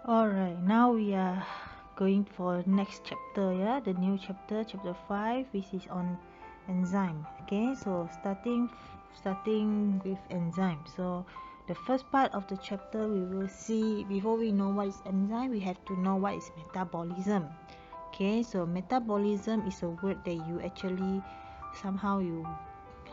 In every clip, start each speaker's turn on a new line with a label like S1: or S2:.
S1: Alright, now we are going for next chapter, yeah, the new chapter, chapter 5, which is on enzyme. Okay, so starting with enzyme. So the first part of the chapter we will see, before we know what is enzyme, we have to know what is metabolism. Okay, so metabolism is a word that you actually somehow you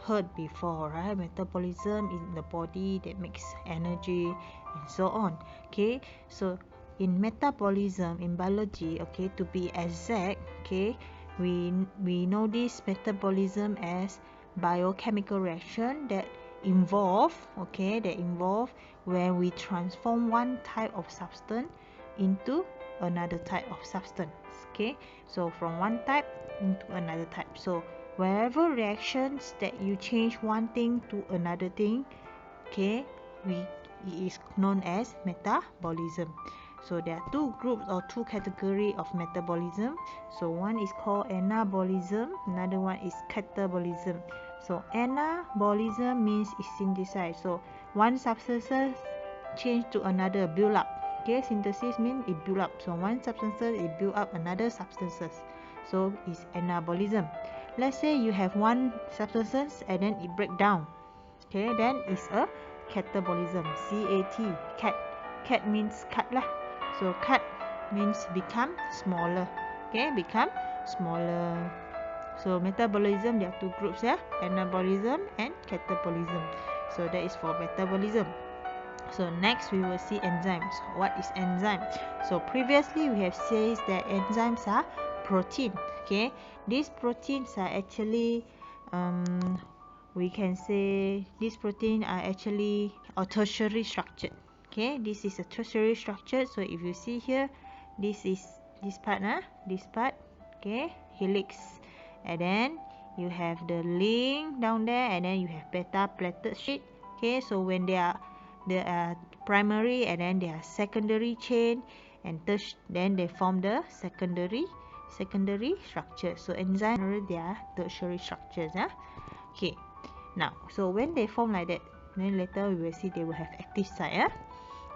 S1: heard before, right? Metabolism in the body that makes energy and so on. Okay, so in metabolism in biology, okay, to be exact, okay, we know this metabolism as biochemical reaction that involve when we transform one type of substance into another type of substance. Okay, so from one type into another type. So wherever reactions that you change one thing to another thing, okay, it is known as metabolism. So there are two groups or two categories of metabolism. So one is called anabolism, another one is catabolism. So anabolism means it's synthesized. So one substance change to another, build up. Okay, synthesis means it build up. So one substance it build up another substances. So it's anabolism. Let's say you have one substance and then it break down. Okay, then it's a catabolism. C-A-T. Cat means cut lah. So cut means become smaller. Okay, become smaller. So metabolism, there are two groups, yeah, anabolism and catabolism. So that is for metabolism. So next we will see enzymes. What is enzyme? So previously we have said that enzymes are protein. Okay, these proteins are actually we can say these proteins are actually a tertiary structure. Okay, this is a tertiary structure. So if you see here, this is this part, okay, helix, and then you have the link down there, and then you have beta platelet sheet. Okay, so when they are primary and then they are secondary chain, and then they form the secondary structure. So enzymes they are tertiary structures. Okay, now so when they form like that, then later we will see they will have active site.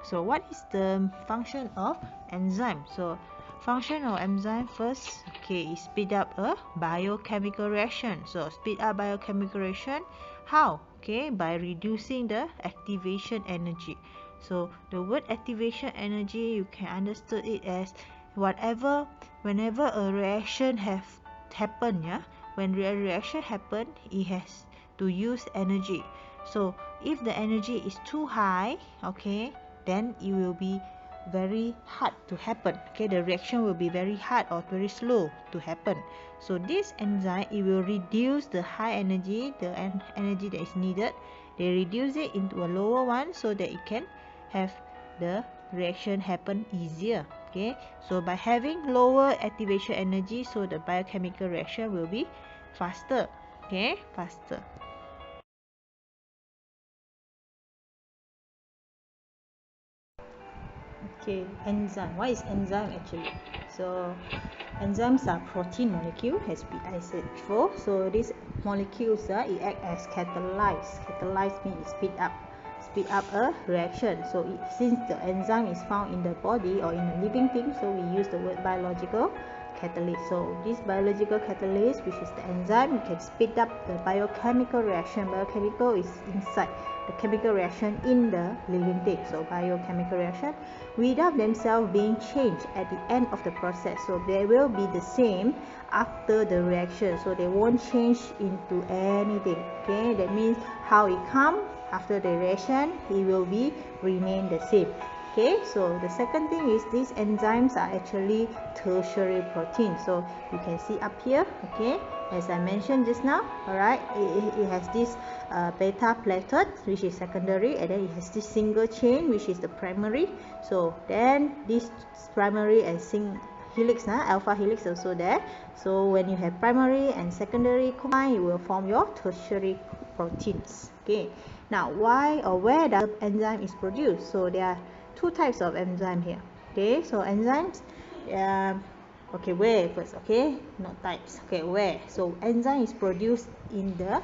S1: So what is the function of enzyme? So function of enzyme first, okay, is speed up a biochemical reaction. So speed up biochemical reaction, how? Okay, by reducing the activation energy. So the word activation energy, you can understand it as whenever a reaction have happened, when a reaction happen, it has to use energy. So if the energy is too high, okay, then it will be very hard to happen. Okay, the reaction will be very hard or very slow to happen. So this enzyme, it will reduce the high energy, the energy that is needed. They reduce it into a lower one so that it can have the reaction happen easier. Okay, so by having lower activation energy, so the biochemical reaction will be faster. Okay, faster. Okay, enzyme. What is enzyme actually? So enzymes are protein molecule, as I said before. So these molecules it act as catalyze. Catalyze means speed up a reaction. So since the enzyme is found in the body or in a living thing, so we use the word biological catalyst. So this biological catalyst, which is the enzyme, can speed up the biochemical reaction. Biochemical is inside the chemical reaction in the living thing. So biochemical reaction without themselves being changed at the end of the process. So they will be the same after the reaction. So they won't change into anything. Okay, that means how it comes after the reaction, it will be remain the same. Okay, so the second thing is these enzymes are actually tertiary protein. So you can see up here, okay, as I mentioned just now, alright, it has this beta platelet, which is secondary, and then it has this single chain, which is the primary. So then this primary and helix, alpha helix also there. So when you have primary and secondary combined, you will form your tertiary proteins. Okay, now why or where the enzyme is produced? So there are two types of enzyme here. Okay, so enzymes, okay, where first? Okay, not types. Okay, where? So enzyme is produced in the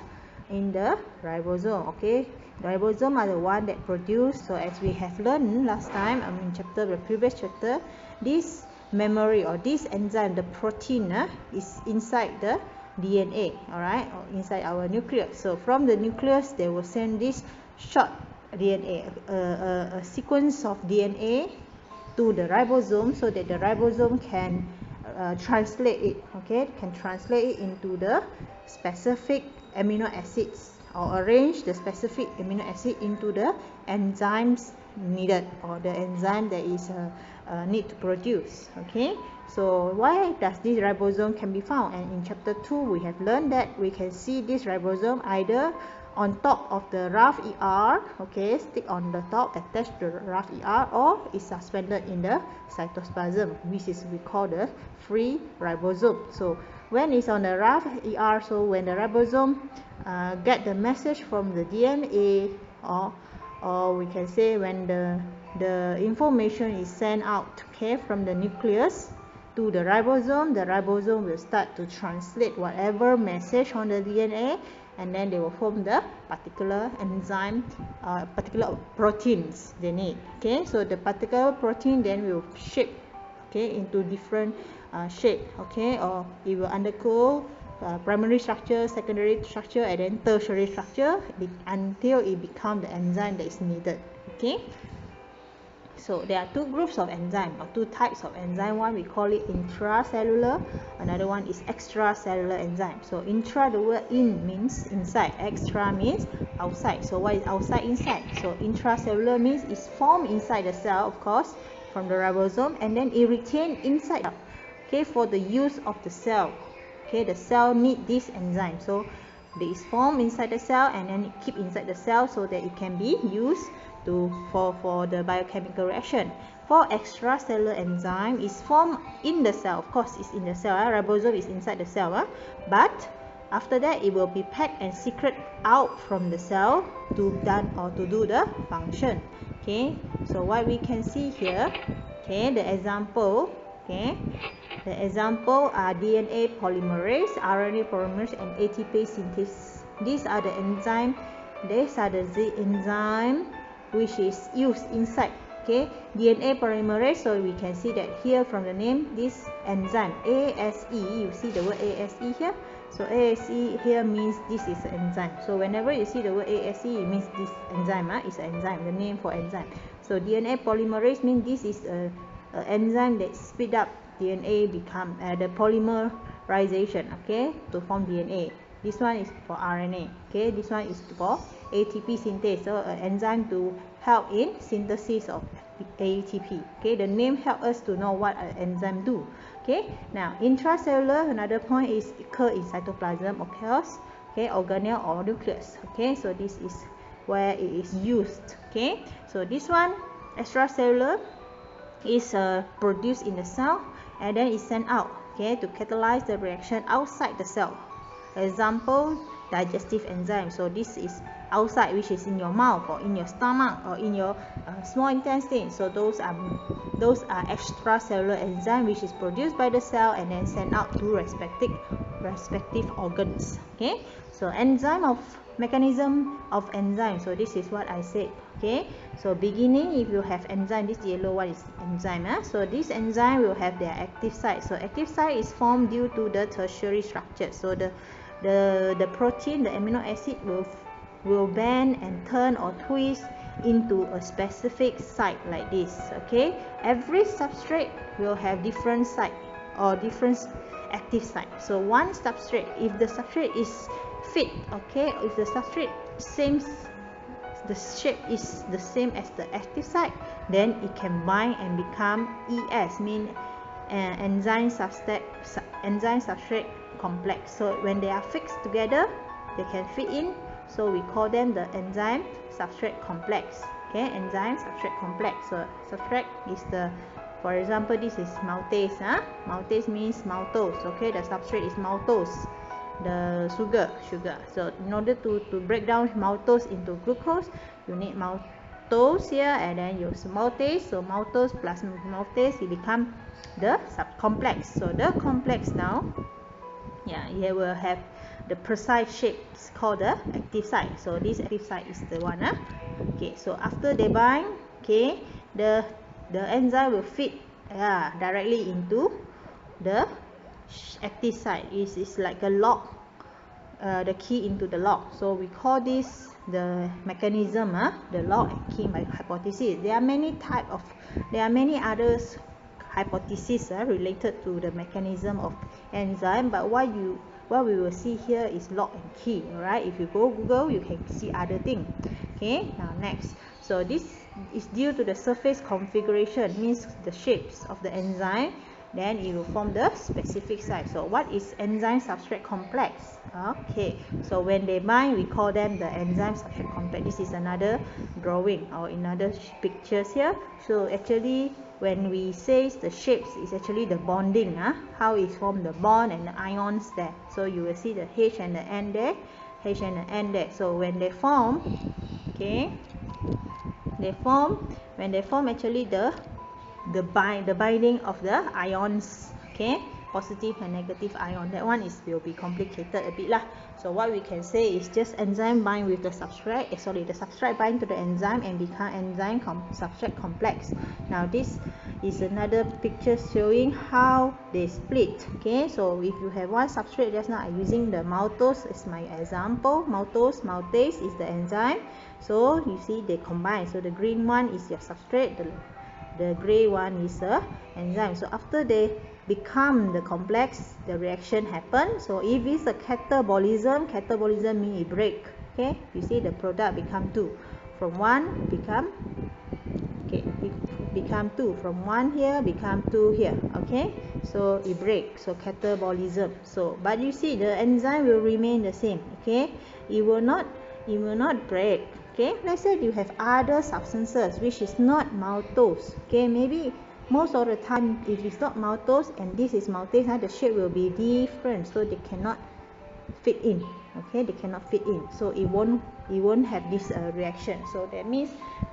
S1: ribosome. Okay, Ribosome are the one that produce. So as we have learned last time, in the previous chapter, this memory or this enzyme, the protein, is inside the DNA, alright, or inside our nucleus. So from the nucleus, they will send this short DNA, a sequence of DNA to the ribosome, so that the ribosome can translate it, okay, can translate it into the specific amino acids, or arrange the specific amino acid into the enzymes needed, or the enzyme that is need to produce. Okay, so why does this ribosome can be found? And in chapter 2 we have learned that we can see this ribosome either on top of the rough ER, okay, stick on the top, attach the rough ER, or is suspended in the cytoplasm, which is we call the free ribosome. So when it's on the rough ER, so when the ribosome get the message from the DNA, or we can say when the information is sent out, okay, from the nucleus to the ribosome will start to translate whatever message on the DNA, and then they will form the particular enzyme, particular proteins they need. Okay, so the particular protein then will shape, okay, into different shape, okay, or it will undergo primary structure, secondary structure, and then tertiary structure until it becomes the enzyme that is needed. Okay, so there are two groups of enzyme, or two types of enzyme. One we call it intracellular, another one is extracellular enzyme. So intra, the word in means inside, extra means outside. So what is outside, inside? So intracellular means it's formed inside the cell, of course, from the ribosome, and then it retained inside, okay, for the use of the cell. Okay, the cell need this enzyme, so it is formed inside the cell and then it keep inside the cell so that it can be used for the biochemical reaction. For extracellular enzyme is formed in the cell, of course it's in the cell, ribosome is inside the cell, but after that it will be packed and secret out from the cell to do the function. Okay, so what we can see here, okay, the example, okay, the example are DNA polymerase, RNA polymerase, and ATP synthesis. These are the enzyme. These are the enzyme which is used inside. Okay, DNA polymerase. So we can see that here from the name, this enzyme ASE. You see the word ASE here. So ASE here means this is an enzyme. So whenever you see the word ASE, it means this enzyme is an enzyme. The name for enzyme. So DNA polymerase means this is a enzyme that speed up DNA become the polymerization, okay, to form DNA. This one is for RNA, okay, this one is for ATP synthase, so an enzyme to help in synthesis of ATP. Okay, the name help us to know what an enzyme do. Okay, now intracellular, another point is occur in cytoplasm, occurs, okay, organelle or nucleus. Okay, so this is where it is used. Okay, so this one extracellular is produced in the cell and then is sent out, okay, to catalyze the reaction outside the cell. Example, digestive enzyme. So this is outside, which is in your mouth or in your stomach or in your small intestine. So those are extracellular enzyme which is produced by the cell and then sent out to respective organs. Okay, so mechanism of enzyme. So this is what I said. Okay, so beginning, if you have enzyme, this yellow one is enzyme. So this enzyme will have their active site. So active site is formed due to the tertiary structure. So the protein, the amino acid will bend and turn or twist into a specific site like this. Okay, every substrate will have different site or different active site. So one substrate, if the substrate is fit, okay, if the substrate the shape is the same as the active site, then it can bind and become ES, mean enzyme substrate complex. So when they are fixed together, they can fit in, so we call them the enzyme substrate complex. Okay, enzyme substrate complex. So substrate is the, for example, this is maltase. Maltase means maltose. Okay, the substrate is maltose, the sugar. So in order to break down maltose into glucose, you need maltose here and then use maltase. So maltose plus maltase, it become the subcomplex. So the complex now, yeah, it will have the precise shape is called the active site. So this active site is the one. Okay, so after they bind, okay, the enzyme will fit directly into the active site. Is like a lock, the key into the lock. So we call this the mechanism, the lock and key hypothesis. There are many other hypotheses related to the mechanism of enzyme, but what we will see here is lock and key. Alright, if you go Google, you can see other things. Okay, now next. So this is due to the surface configuration, means the shapes of the enzyme, then it will form the specific site. So what is enzyme substrate complex? Okay, so when they bind, we call them the enzyme substrate complex. This is another drawing or another pictures here. So actually when we say the shapes, is actually the bonding, how it form the bond and the ions there. So you will see the H and the N there, H and the N there. So when they form, okay, when they form actually the binding of the ions, okay, positive and negative ion. That one will be complicated a bit lah. So what we can say is just enzyme bind with the substrate, the substrate bind to the enzyme and become enzyme substrate complex. Now this is another picture showing how they split. Okay, so if you have one substrate, just now I'm using the maltose as my example. Maltase is the enzyme. So you see they combine. So the green one is your substrate, the gray one is the enzyme. So after they become the complex, the reaction happen. So if it's a catabolism means it break. Okay, you see the product become 2 from 1 become, okay, it become 2 from 1 here become 2 here. Okay, so it breaks, so catabolism. So but you see the enzyme will remain the same. Okay, it will not break. Okay, let's say you have other substances which is not maltose. Okay, maybe most of the time if it's not maltose and this is maltase, the shape will be different, so they cannot fit in. Okay, they cannot fit in, so it won't have this reaction. So that means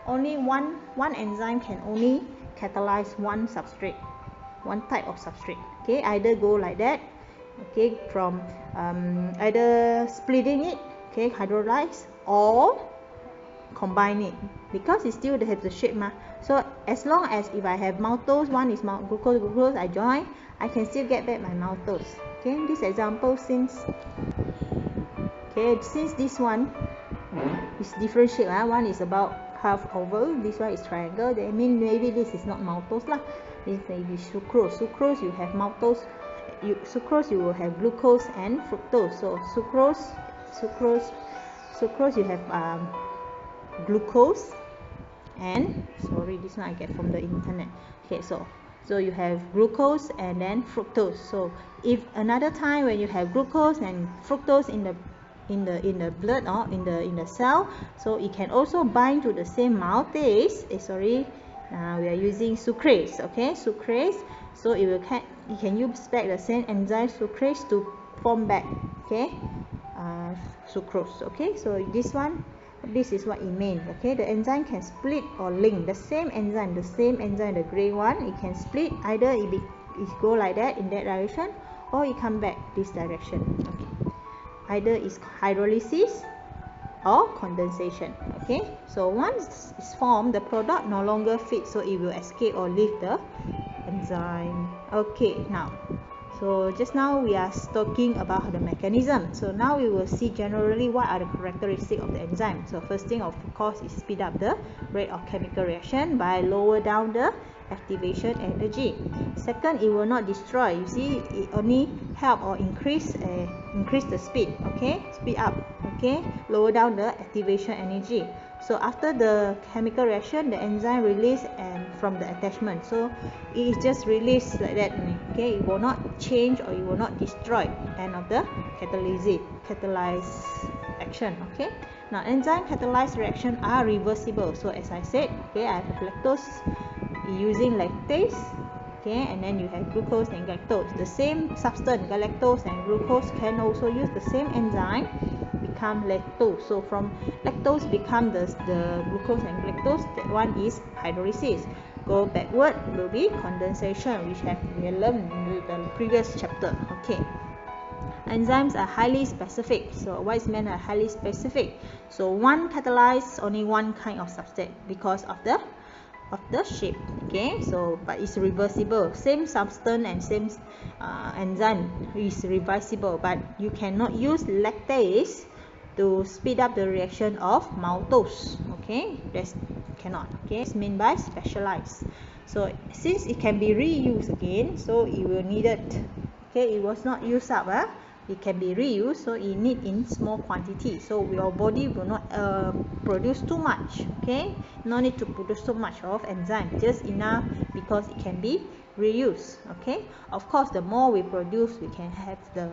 S1: only one enzyme can only catalyze one substrate, one type of substrate. Okay, either go like that, okay, from either splitting it, okay, hydrolyze, or combine it, because it still have the shape So as long as if I have maltose, one is glucose, I join, I can still get back my maltose. Okay, this example, since this one is different shape, one is about half oval, this one is triangle, that means maybe this is not maltose lah. This may be sucrose. Sucrose, you have maltose. Sucrose, you will have glucose and fructose. So sucrose, you have glucose and, sorry, this one I get from the internet. Okay, so you have glucose and then fructose. So if another time when you have glucose and fructose in the blood or in the cell, so it can also bind to the same maltase. We are using sucrase. Okay, sucrase. So it can use back the same enzyme sucrase to form back, okay, sucrose. Okay, so this is what it means. Okay, the enzyme can split or link. The same enzyme, the gray one, it can split. Either it go like that in that direction, or it come back this direction. Okay, either it's hydrolysis or condensation. Okay, so once it's formed, the product no longer fits, so it will escape or leave the enzyme. Okay, now, so just now we are talking about the mechanism. So now we will see generally what are the characteristics of the enzyme. So first thing, of course, is speed up the rate of chemical reaction by lower down the activation energy. Second, it will not destroy. You see, it only help or increase the speed. Okay, speed up. Okay, lower down the activation energy. So after the chemical reaction, the enzyme release from the attachment. So it is just released like that. Okay, it will not change or it will not destroy end of the catalyzed action. Okay. Now enzyme catalyzed reaction are reversible. So as I said, okay, I have lactose using lactase. Okay, and then you have glucose and galactose. The same substance, galactose and glucose, can also use the same enzyme become lactose. So from lactose become the glucose and galactose. That one is hydrolysis. Go backward will be condensation, which we have learned in the previous chapter. Okay. enzymes are highly specific. So what is meant by highly specific? So one catalyzes only one kind of substrate because of the shape. Okay, so but it's reversible. Same substance and same enzyme is reversible, but you cannot use lactase to speed up the reaction of maltose. Okay, that's cannot. Okay, it's meant by specialized. So since it can be reused again, so it will need it. Okay, it was not used up. It can be reused, so it need in small quantity, so your body will not produce too much. Okay, no need to produce so much of enzyme, just enough because it can be reused. Okay, of course the more we produce, we can have the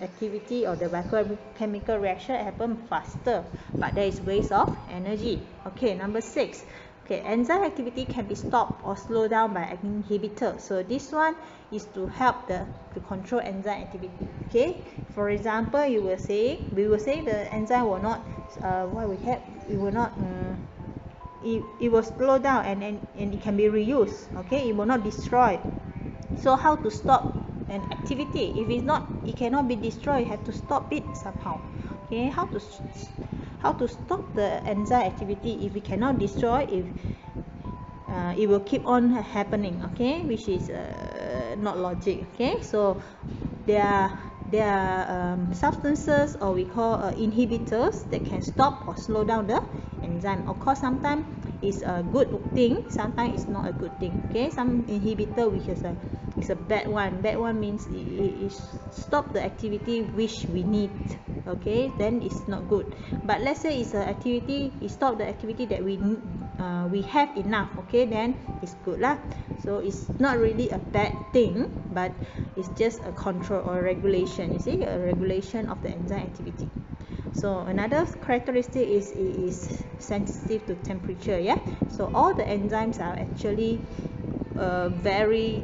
S1: activity or the biochemical reaction happen faster, but there is waste of energy. Okay, number 6. Okay, enzyme activity can be stopped or slowed down by an inhibitor. So this one is to help to control enzyme activity. Okay, for example, we will say the enzyme will not it will not it will slow down and it can be reused. Okay, it will not destroy. So how to stop an activity? If it's not, it cannot be destroyed, you have to stop it somehow. Okay, how to stop the enzyme activity? If we cannot destroy, if it will keep on happening. Okay, which is not logic. Okay, so there are substances, or we call inhibitors, that can stop or slow down the enzyme. Of course, sometimes it's a good thing, sometimes it's not a good thing. Okay, some inhibitor which is a bad one. Bad one means it stop the activity which we need. Okay, then it's not good. But let's say it's an activity, it stop the activity that we have enough. Okay, then it's good lah. So it's not really a bad thing, but it's just a control or regulation. You see, a regulation of the enzyme activity. So another characteristic is sensitive to temperature. Yeah, so all the enzymes are actually very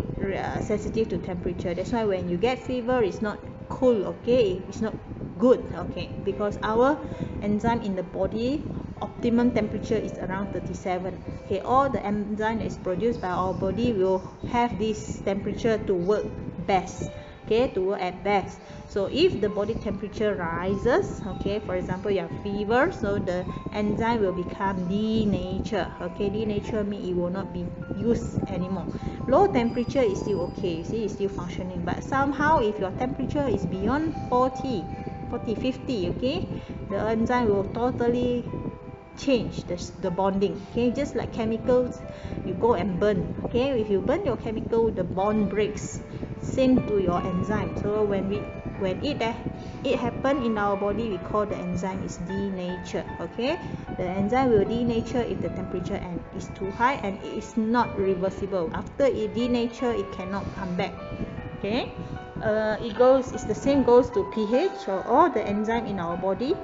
S1: sensitive to temperature. That's why when you get fever, it's not cool. Okay, it's not good. Okay, because our enzyme in the body, optimum temperature is around 37. Okay, all the enzyme that is produced by our body will have this temperature to work best. Okay, to work at best. So if the body temperature rises, okay, for example you have fever, so the enzyme will become denatured. Okay, denatured means it will not be used anymore. Low temperature is still okay, you see, it's still functioning, but somehow if your temperature is beyond 40, 50, okay, the enzyme will totally change the bonding. Okay, just like chemicals, you go and burn. Okay, if you burn your chemical, the bond breaks. Same to your enzyme. So when it happen in our body, we call the enzyme is denatured. Okay, the enzyme will denature if the temperature is too high, and it is not reversible. After it denature, it cannot come back. Okay, it's the same goes to pH. or all the enzyme in our body,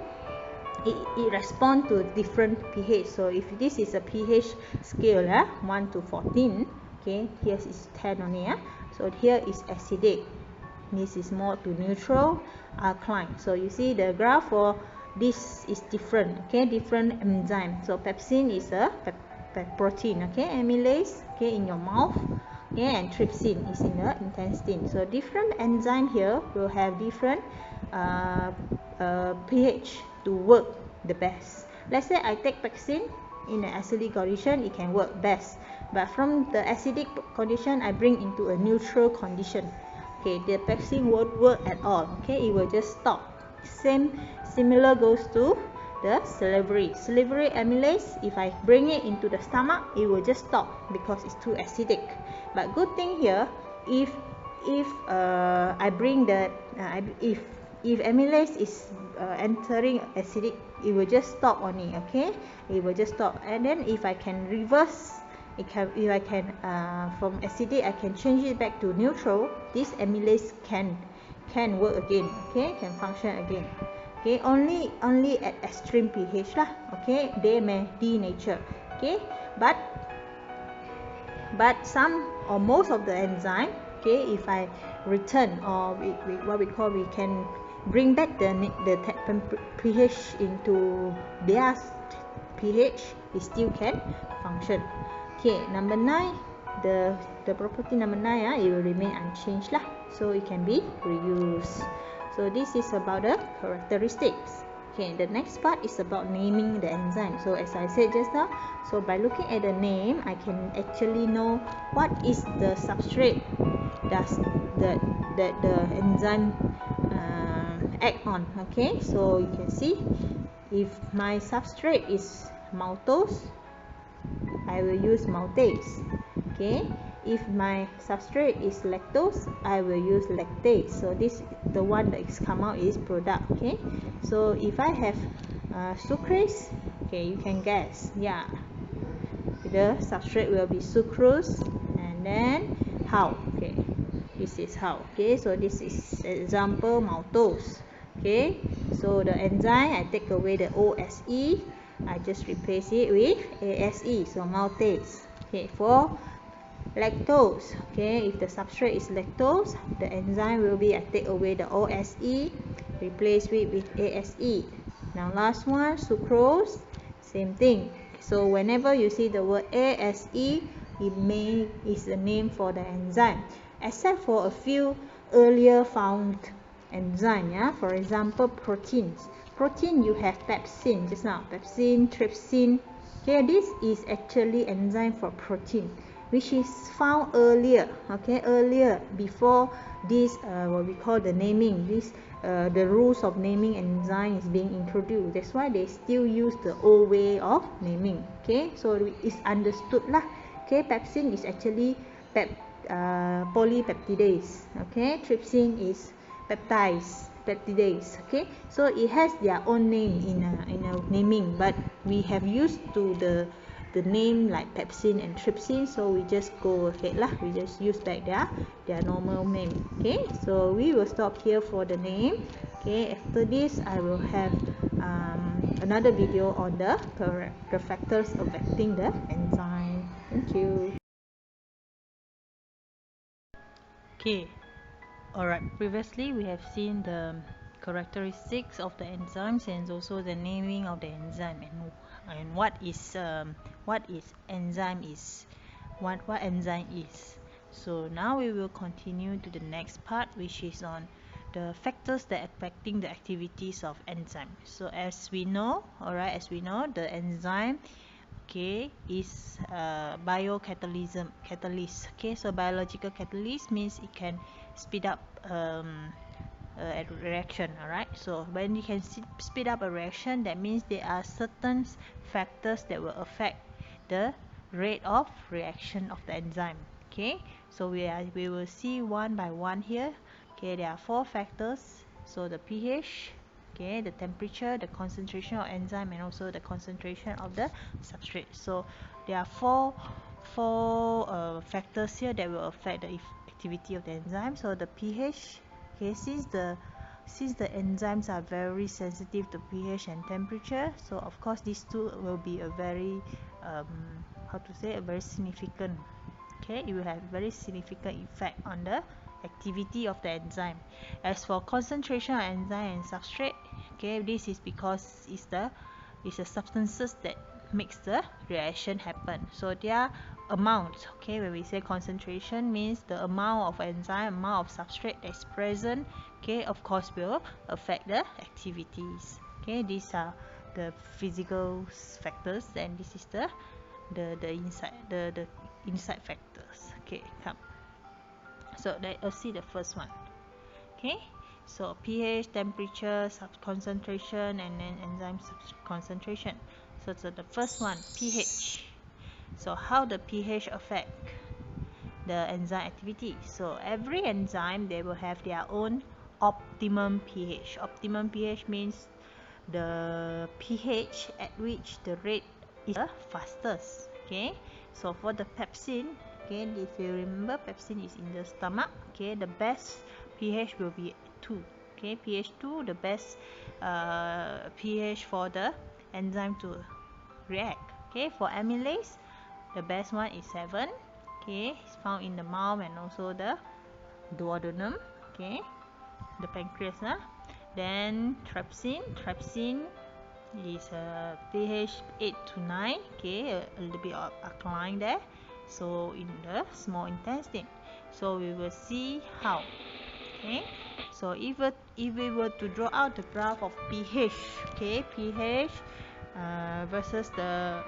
S1: it responds to different pH. So if this is a pH scale, 1 to 14, okay, here is 10 only. So here is acidic, this is more to neutral, alkaline. So you see the graph for this is different. Okay, different enzyme. So pepsin is a protein. Okay, amylase, okay, in your mouth. Okay, and trypsin is in the intestine. So different enzyme here will have different pH to work the best. Let's say I take pepsin in an acidic condition, it can work best, but from the acidic condition I bring into a neutral condition, okay, the pepsin won't work at all. Okay, it will just stop. Similar goes to the salivary amylase. If I bring it into the stomach, it will just stop because it's too acidic. But good thing here, if I bring the if amylase is entering acidic, it will just stop only. Okay, it will just stop. And then if I can reverse, if I can from acidic I can change it back to neutral, this amylase can work again. Okay, can function again. Okay, only at extreme pH lah. Okay, they may denature. Okay, but some or most of the enzyme, okay, if I return, or we can bring back the pH into their pH, it still can function. Okay, number 9, the property number 9, it will remain unchanged lah, so it can be reused. So this is about the characteristics. Okay, the next part is about naming the enzyme. So as I said just now, so by looking at the name, I can actually know what is the substrate does the enzyme act on. Okay, so you can see if my substrate is maltose, I will use maltase. Okay, if my substrate is lactose, I will use lactase. So this, the one that is come out is product. Okay, so if I have sucrase, okay, you can guess. Yeah, the substrate will be sucrose. And then how? Okay, this is how. Okay, so this is example maltose. Okay, so the enzyme, I take away the OSE, I just replace it with ASE, so maltase. Okay, for lactose, okay, if the substrate is lactose, the enzyme will be, I take away the OSE, replace it with ASE. Now last one, sucrose, same thing. So whenever you see the word ASE, it is the name for the enzyme, except for a few earlier found enzyme. Yeah, for example, proteins. Protein, you have pepsin just now, pepsin, trypsin. Okay, this is actually enzyme for protein, which is found earlier. Okay, earlier, before this what we call the naming, this the rules of naming enzyme is being introduced. That's why they still use the old way of naming. Okay, so it's understood lah. Okay, pepsin is actually polypeptidase. Okay, trypsin is peptidase. Okay, so it has their own name in a naming, but we have used to the name like pepsin and trypsin, so we just go ahead lah, we just use back their normal name. Okay, so we will stop here for the name. Okay, after this I will have another video on the factors affecting the enzyme. Thank you. Okay, alright, previously we have seen the characteristics of the enzymes and also the naming of the enzyme, and what enzyme is, what enzyme is. So now we will continue to the next part, which is on the factors that affecting the activities of enzyme. So as we know, the enzyme, okay, is catalyst. Okay, so biological catalyst means it can speed up a reaction. Alright, so when you can speed up a reaction, that means there are certain factors that will affect the rate of reaction of the enzyme. Okay, so we will see one by one here. Okay, there are 4 factors. So the pH, okay, the temperature, the concentration of enzyme, and also the concentration of the substrate. So there are four factors here that will affect the activity of the enzyme. So the pH, okay, since the enzymes are very sensitive to pH and temperature, so of course these two will be a very a very significant, okay, it will have very significant effect on the activity of the enzyme. As for concentration of enzyme and substrate, okay, this is because it's the substances that makes the reaction happen. So their amount, okay, when we say concentration, means the amount of enzyme, amount of substrate that's present, okay, of course will affect the activities. Okay, these are the physical factors, and this is the inside factors. Okay, come. So let us see the first one. Okay, so pH, temperature, concentration, and then enzyme concentration. So the first one, pH. So how the pH affect the enzyme activity? So every enzyme, they will have their own optimum pH. Optimum pH means the pH at which the rate is the fastest. Okay, so for the pepsin, okay, if you remember, pepsin is in the stomach. Okay, the best pH will be 2. Okay, pH 2, the best pH for the enzyme to react. Okay, for amylase, the best one is 7. Okay, it's found in the mouth and also the duodenum. Okay, the pancreas. Then trypsin is pH 8 to 9. Okay, a little bit of alkaline there. So in the small intestine. So we will see how. Okay, So if we were to draw out the graph of pH, okay, pH versus the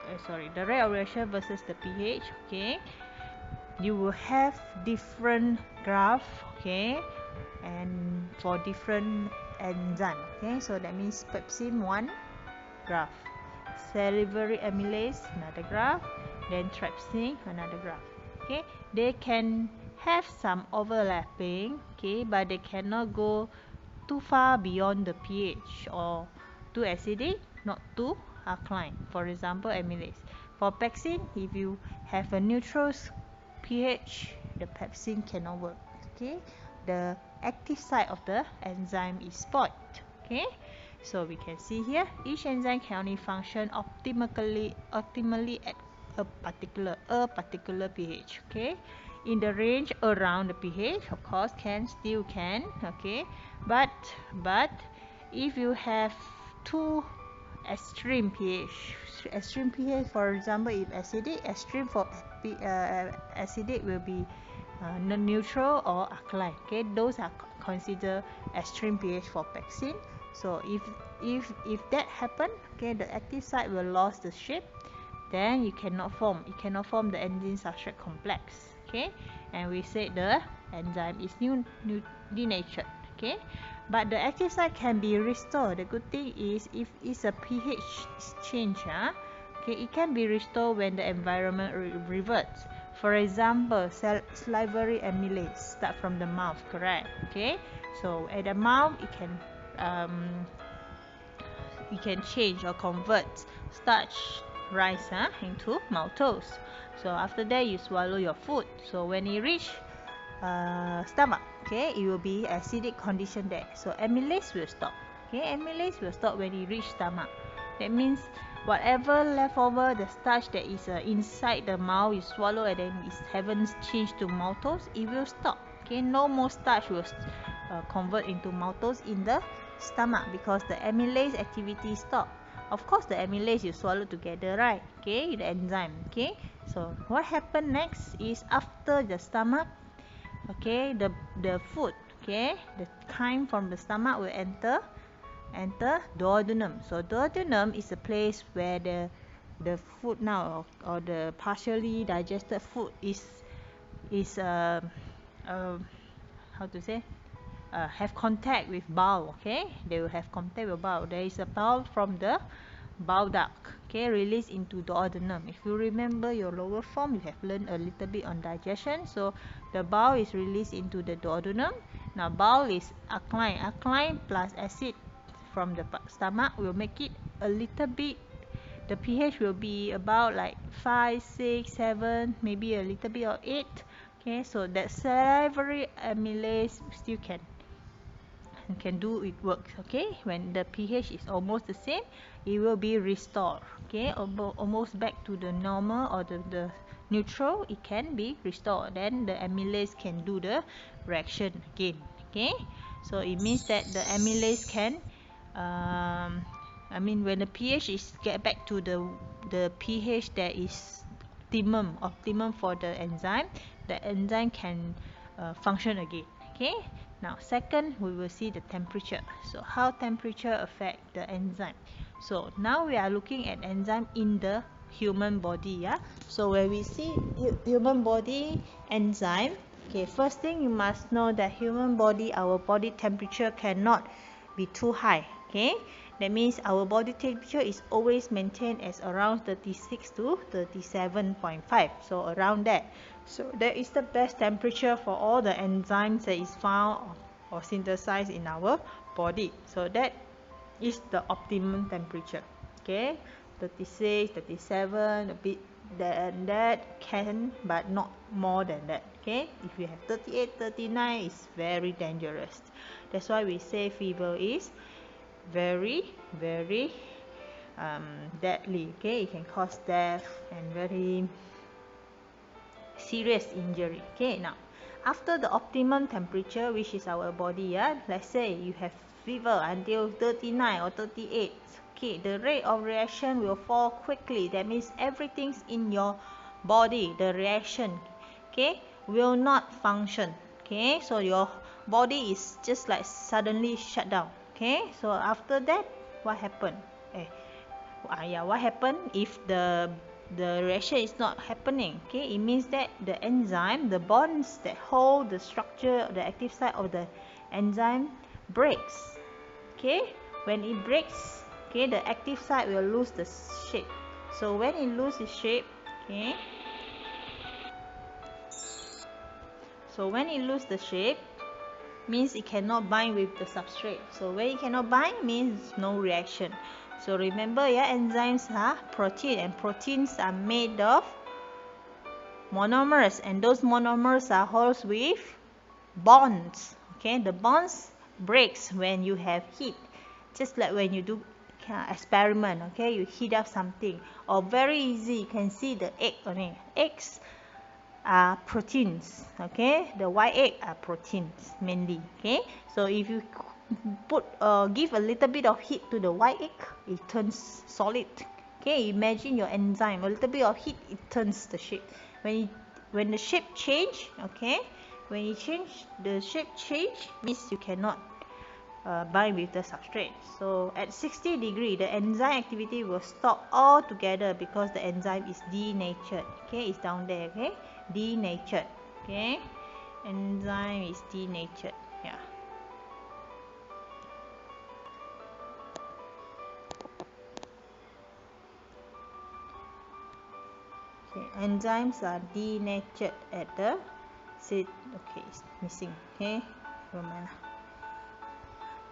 S1: the rate of reaction versus the pH, okay, you will have different graph, okay, and for different enzyme, okay. So that means pepsin one graph, salivary amylase another graph, then trypsin another graph, okay. They can have some overlapping, okay, but they cannot go too far beyond the pH, or too acidic, not too alkaline. For example, amylase. For pepsin, if you have a neutral pH, the pepsin cannot work, okay. The active site of the enzyme is spoiled, okay. So we can see here, each enzyme can only function optimally at a particular pH, okay. In the range around the pH, of course, still can, okay. But if you have two extreme pH, for example, if acidic, extreme for acidic will be neutral or alkaline, okay. Those are considered extreme pH for pepsin. So if that happen, okay, the active site will lose the shape, then it cannot form the enzyme substrate complex, okay. And we said the enzyme is denatured, okay. But the active site can be restored. The good thing is, if it's a pH change, okay, it can be restored when the environment reverts. For example, salivary amylase start from the mouth, correct, okay. So at the mouth, it can change or convert starch rice into maltose. So after that, you swallow your food. So when it reach stomach, okay, it will be acidic condition there. So amylase will stop. Okay, amylase will stop when it reach stomach. That means whatever leftover the starch that is inside the mouth, you swallow and then it haven't changed to maltose, it will stop. Okay, no more starch will convert into maltose in the stomach because the amylase activity stop. Of course, the amylase you swallow together, right? Okay, the enzyme. Okay, so what happened next is after the stomach, okay, the food, okay, the chyme from the stomach will enter duodenum. So duodenum is a place where the food now, or the partially digested food is how to say, have contact with bowel, okay. They will have contact with bowel. There is a bowel from the bile duct, okay, released into duodenum. If you remember your lower form, you have learned a little bit on digestion. So the bile is released into the duodenum. Now bile is alkaline plus acid from the stomach will make it a little bit, the pH will be about like 5, 6, 7, maybe a little bit of 8, okay. So that salivary amylase still can do it work, okay. When the pH is almost the same, it will be restored, okay, almost back to the normal or the neutral, it can be restored. Then the amylase can do the reaction again, okay. So it means that the amylase can when the pH is get back to the pH that is optimum for the enzyme can function again, okay. Now second, we will see the temperature. So how temperature affect the enzyme. So now we are looking at enzyme in the human body, so when we see human body enzyme, okay, first thing you must know that human body, our body temperature cannot be too high, okay. That means our body temperature is always maintained as around 36 to 37.5, so around that. So that is the best temperature for all the enzymes that is found or synthesized in our body. So that is the optimum temperature, okay. 36, 37, a bit that can, but not more than that, okay. If you have 38, 39, it's very dangerous. That's why we say fever is very deadly, okay. It can cause death and very serious injury, okay. Now after the optimum temperature, which is our body, let's say you have fever until 39 or 38, okay, the rate of reaction will fall quickly. That means everything's in your body, the reaction, okay, will not function, okay. So your body is just like suddenly shut down. Okay, so after that, what happened? What happened if the reaction is not happening? Okay, it means that the enzyme, the bonds that hold the structure, the active site of the enzyme breaks. Okay, when it breaks, okay, the active site will lose the shape. So when it loses shape, okay, so when it loses the shape, means it cannot bind with the substrate. So when it cannot bind, means no reaction. So remember, yeah, enzymes are protein, and proteins are made of monomers, and those monomers are held with bonds. Okay, the bonds breaks when you have heat, just like when you do experiment. Okay, you heat up something, or very easy, you can see the egg on it. Eggs are proteins. Okay, the white egg are proteins mainly. Okay, so if you give a little bit of heat to the white egg, it turns solid. Okay, imagine your enzyme, a little bit of heat, it turns the shape. When the shape change, okay, when you change, the shape change means you cannot bind with the substrate. So at 60 degree, the enzyme activity will stop altogether because the enzyme is denatured. Okay, it's down there. Okay, denatured. Okay, enzyme is denatured. Yeah. Okay, enzymes are denatured at the okay, it's missing. Okay, never mind.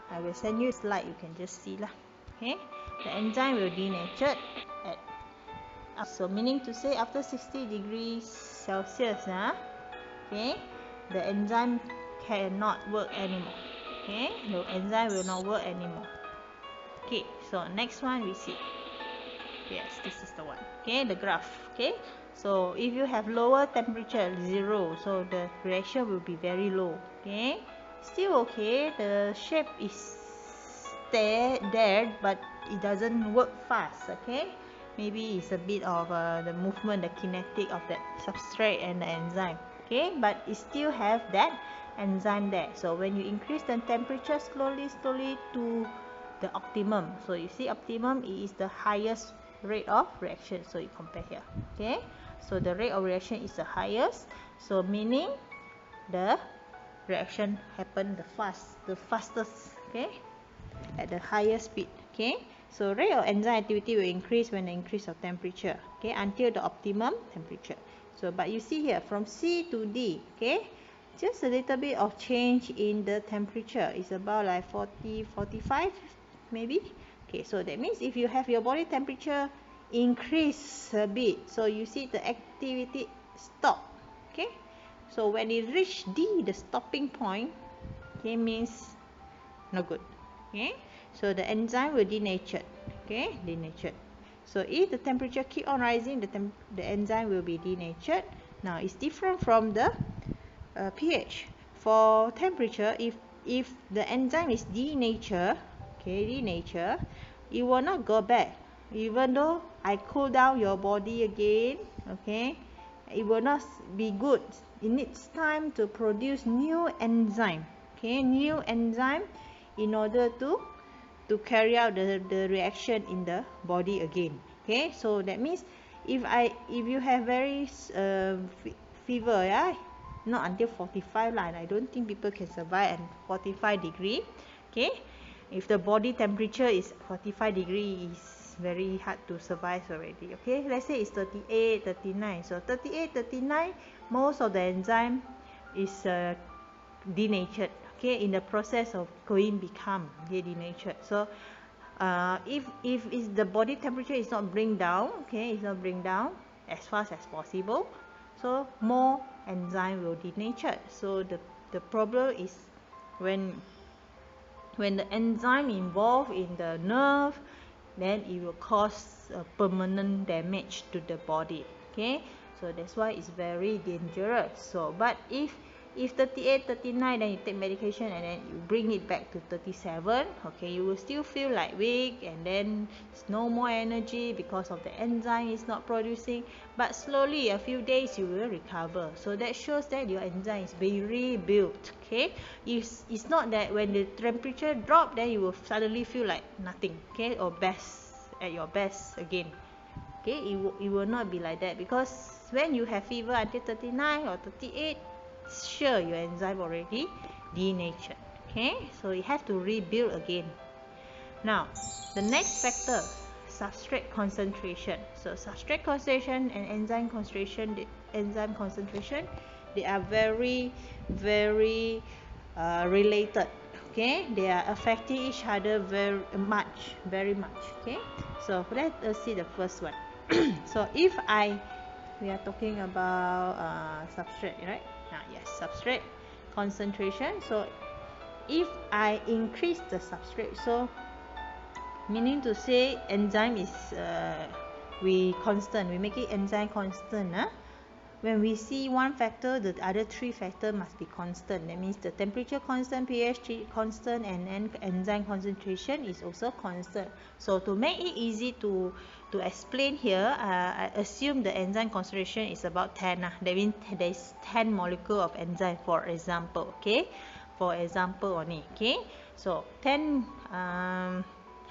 S1: I will send you a slide, you can just see lah. Okay, the enzyme will denature at, so meaning to say after 60 degrees Celsius, okay, the enzyme cannot work anymore. Okay, the enzyme will not work anymore. Okay, so next one we see. Yes, this is the one. Okay, the graph. Okay, so if you have lower temperature, 0, so the reaction will be very low. Okay, still okay, the shape is there, but it doesn't work fast. Okay, maybe it's a bit of the movement, the kinetic of that substrate and the enzyme. Okay, but it still have that enzyme there. So when you increase the temperature slowly to the optimum, so you see optimum is the highest rate of reaction. So you compare here. Okay, so the rate of reaction is the highest, so meaning the reaction happen the fastest. Okay, at the higher speed. Okay, so rate of enzyme activity will increase when the increase of temperature. Okay, until the optimum temperature. So but you see here from C to D. Okay, just a little bit of change in the temperature. It's about like 45 maybe. Okay, so that means if you have your body temperature increase a bit, so you see the activity stop. Okay, so when it reach D, the stopping point, okay, means no good. Okay, so the enzyme will denatured. Okay, denatured. So if the temperature keep on rising, the enzyme will be denatured. Now it's different from the pH. For temperature, if the enzyme is denatured, okay, denature, it will not go back. Even though I cool down your body again, okay, it will not be good. It needs time to produce new enzyme. Okay, new enzyme in order to carry out the reaction in the body again. Okay, so that means if you have very fever, yeah, not until 45 lah, and I don't think people can survive at 45 degree. Okay, if the body temperature is 45 degree, is very hard to survive already. Okay, let's say it's 38, 39. So 38, 39, most of the enzyme is denatured. Okay, in the process of going become denatured. So if the body temperature is not bring down, okay, it's not bring down as fast as possible, so more enzyme will denature. So the problem is when the enzyme involved in the nerve, then it will cause permanent damage to the body. Okay, so that's why it's very dangerous. So but if if 38, 39, then you take medication and then you bring it back to 37, okay, you will still feel like weak, and then it's no more energy because of the enzyme is not producing, but slowly a few days you will recover. So that shows that your enzyme is being rebuilt. Okay, it's not that when the temperature drop then you will suddenly feel like nothing, okay, or at your best again. Okay, it will not be like that, because when you have fever until 39 or 38, sure your enzyme already denatured. Okay, so you have to rebuild again. Now the next factor, substrate concentration. So substrate concentration and enzyme concentration, they are very related. Okay, they are affecting each other very much. Okay, so let us see the first one. So if we are talking about substrate, right? Yes, substrate concentration. So if I increase the substrate, so meaning to say enzyme is we make it enzyme constant. When we see one factor, the other three factor must be constant. That means the temperature constant, pH constant, and enzyme concentration is also constant. So to make it easy to explain here, I assume the enzyme concentration is about 10. That means there is 10 molecule of enzyme, for example. Okay, for example only. Okay, so 10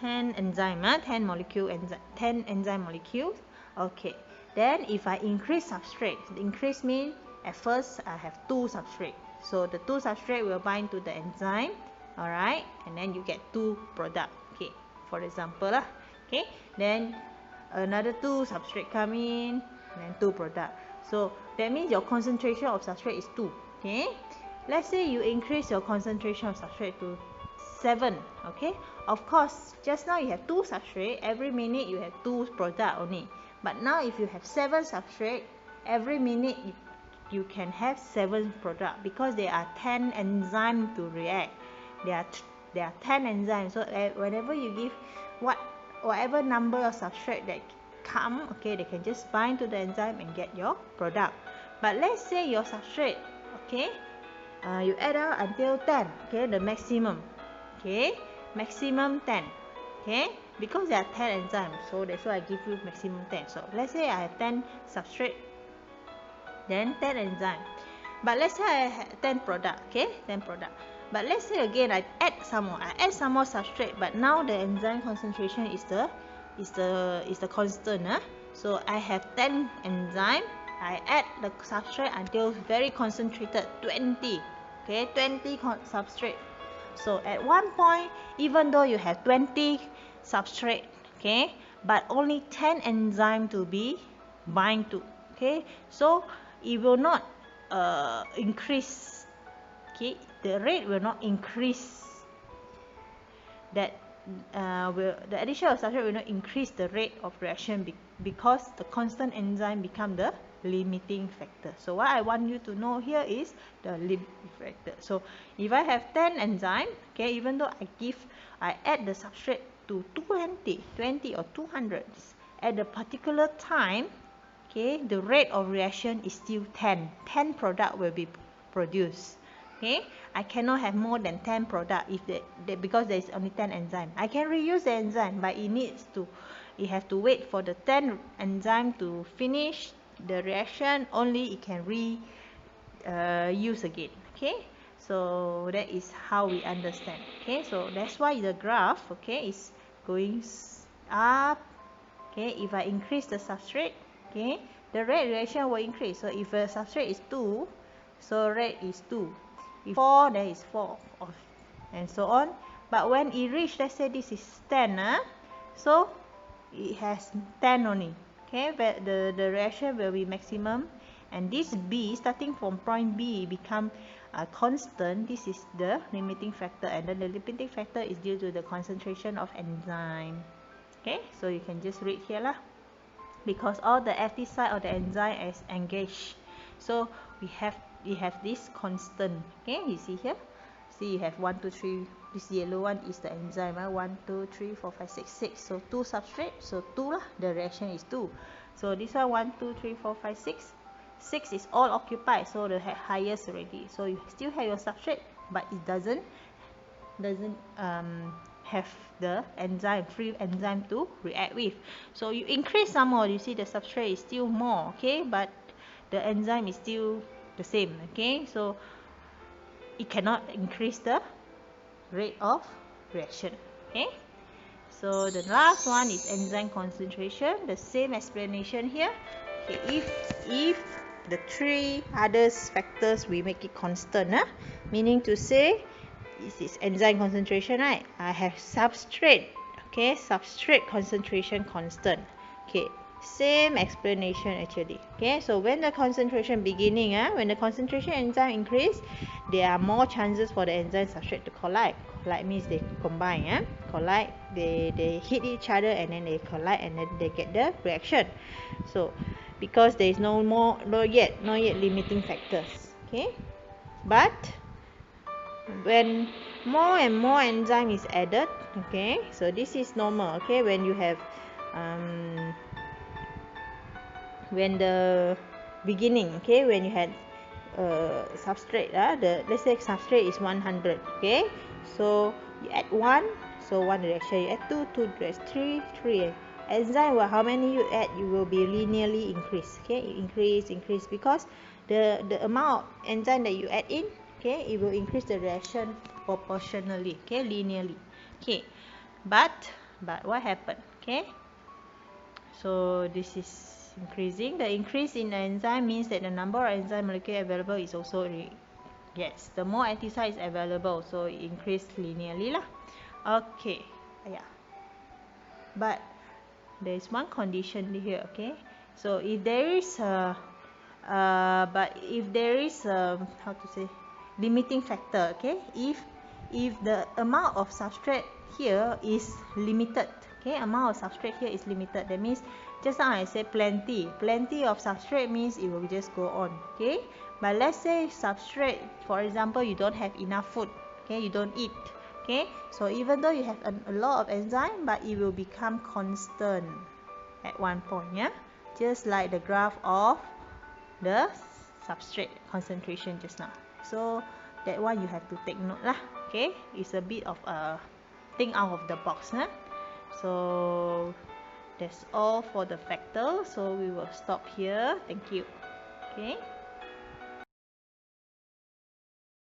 S1: enzyme, 10 molecule enzyme, 10 enzyme molecules. Okay, then if I increase substrate, increase means at first I have 2 substrate, so the 2 substrate will bind to the enzyme, alright, and then you get 2 product. Okay, for example lah. Okay, then another 2 substrate come in, then 2 product. So that means your concentration of substrate is 2. Okay, let's say you increase your concentration of substrate to 7. Okay, of course just now you have 2 substrate, every minute you have 2 product only. But now if you have 7 substrate, every minute you can have 7 product, because there are 10 enzymes to react. There are 10 enzymes. So whenever you give whatever number of substrate that come, okay, they can just bind to the enzyme and get your product. But let's say your substrate, okay, you add out until 10, okay, the maximum, okay, maximum 10, okay, because there are 10 enzymes, so that's why I give you maximum 10. So let's say I have 10 substrate, then 10 enzyme, but let's say I have 10 product, okay, 10 product. But let's say again I add some more substrate, but now the enzyme concentration is the constant. So I have 10 enzyme, I add the substrate until very concentrated, 20, okay, 20 substrate. So at one point, even though you have 20 substrate, okay, but only 10 enzyme to be bind to, okay, so it will not increase, okay, the rate will not increase, that the addition of substrate will not increase the rate of reaction, because the constant enzyme become the limiting factor. So what I want you to know here is the limiting factor. So if I have 10 enzyme, okay, even though I add the substrate to 20 or 200 at a particular time, okay, the rate of reaction is still 10 product will be produced. Okay, I cannot have more than 10 product because there is only 10 enzyme. I can reuse the enzyme, but it have to wait for the 10 enzyme to finish the reaction, only it can use again. Okay, so that is how we understand. Okay, so that's why the graph, okay, is going up. Okay, if I increase the substrate, okay, the rate reaction will increase. So if a substrate is 2, so rate is 2. If 4, there is 4, and so on. But when it reach, let's say this is 10, so it has 10 only. Okay, but the reaction will be maximum, and this B, starting from point B, become constant. This is the limiting factor, and then the limiting factor is due to the concentration of enzyme. Okay, so you can just read here lah, because all the active site of the enzyme is engaged. So we have this constant. Okay, you see here, see you have 1, 2, 3. This yellow one is the enzyme. 1, 2, 3, 4, 5, 6, 6. So 2 substrate, so 2 lah, the reaction is 2. So this one 1, 2, 3, 4, 5, 6. 6 is all occupied, so the highest already. So you still have your substrate, but it doesn't have the enzyme, free enzyme to react with. So you increase some more, you see the substrate is still more, okay, but the enzyme is still the same, okay. So it cannot increase the rate of reaction, okay. So the last one is enzyme concentration. The same explanation here. Okay, if the three other factors we make it constant, meaning to say this is enzyme concentration, right? I have substrate, okay, substrate concentration constant. Okay, same explanation actually. Okay, so when the concentration beginning, when the concentration enzyme increase, there are more chances for the enzyme substrate to collide. Collide means they combine, collide, they hit each other and then they collide and then they get the reaction. So because there is no yet limiting factors, okay. But when more and more enzyme is added, okay, so this is normal, okay, when you have when the beginning, okay, when you had substrate, let's say substrate is 100, okay, so you add 1, so 1 reaction, you add 2 reaction, 3 enzyme, well, how many you add, you will be linearly increase, okay, increase because the amount of enzyme that you add in, okay, it will increase the reaction proportionally, okay, linearly, okay. But what happened, okay, so this is increasing. The increase in the enzyme means that the number of enzyme molecule available is also yes, the more active site is available, so it increase linearly lah. Okay, yeah. But there is one condition here, okay. So if there is a how to say, limiting factor, okay, if the amount of substrate here is limited, okay, amount of substrate here is limited, that means just now I said plenty of substrate means it will just go on, okay. But let's say substrate, for example, you don't have enough food, okay, you don't eat, okay, so even though you have a lot of enzyme, but it will become constant at one point, yeah, just like the graph of the substrate concentration just now. So that one you have to take note lah, okay. It's a bit of a think out of the box, so that's all for the factor, so we will stop here. Thank you. Okay.